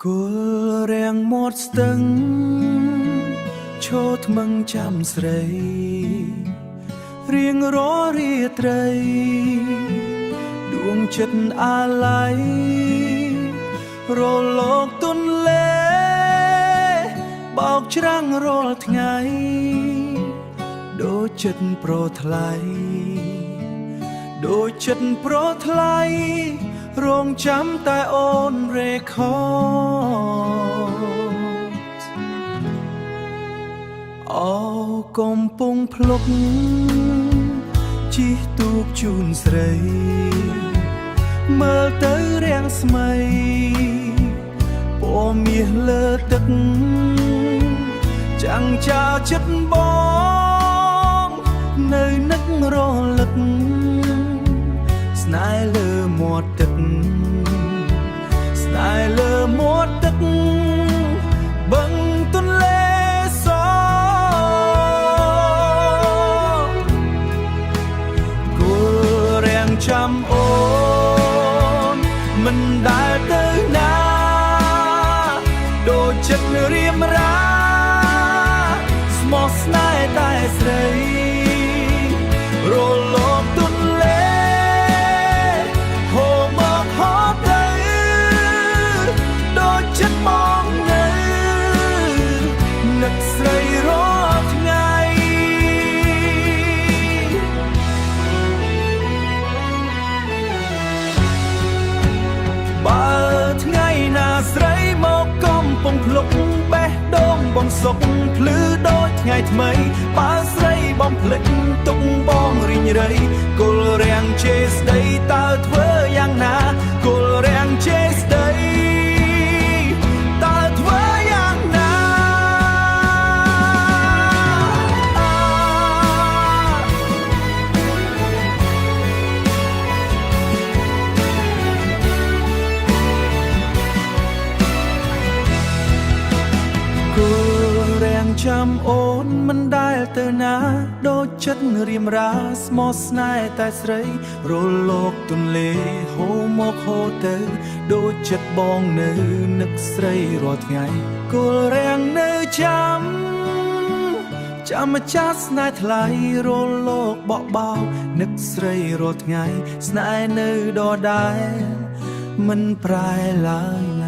គល់រាំងមាត់ស្ទឹងឈរថ្មឹងចាំស្រីរៀងររាត្រីដួងចិត្តអាឡ័យរលោកទុនលេបោកច្រាំងរាល់ថ្ងៃដូចចិត្តប្រថ្លៃដូចចិត្តប្រថ្លៃរងចាំតែអូនរេខោអោកំពុងភ្លុកជិះទូកជូនស្រីមើលទៅរាំងស្មៃពណ៌មាសលើទឹកចាំងចោលចិត្តបងនៅនឹករលឹកស្នេហ៍លើមាត់ទឹកស្នេហ៍លើមាត់ទឹកបឹងទន្លេសគល់រាំងចាំអូនមិនដែលទៅណាដូចចិត្តរៀមរាស្មោះស្នេហ៍តែស្រីរលោកទុនលេចិត្តមកនៅនឹកស្រីរាល់ថ្ងៃបើថ្ងៃណាស្រីមកកំពុងភ្លុកបេះដូងបងសុកភ្លឺដូចថ្ងៃថ្មីបើស្រីបងភ្លេចទុកបងរីងរៃគល់រាំងជេរស្ដីតើធ្វើយ៉ាងណាគល់រាំងជេរស្ដីចាំអូនមិនដែលទៅណាដូចចិត្តរៀមរាស្មោះស្នេហ៍តែស្រីរលោកទន្លេហូរមកហូរទៅដូចចិត្តបងនៅនឹកស្រីរាល់ថ្ងៃគល់រាំងនៅចាំម្ចាស់ស្នេហ៍ថ្លៃរលោកបក់បោនឹកស្រីរាល់ថ្ងៃស្នេហ៍នៅដដែលមិនប្រែឡើយ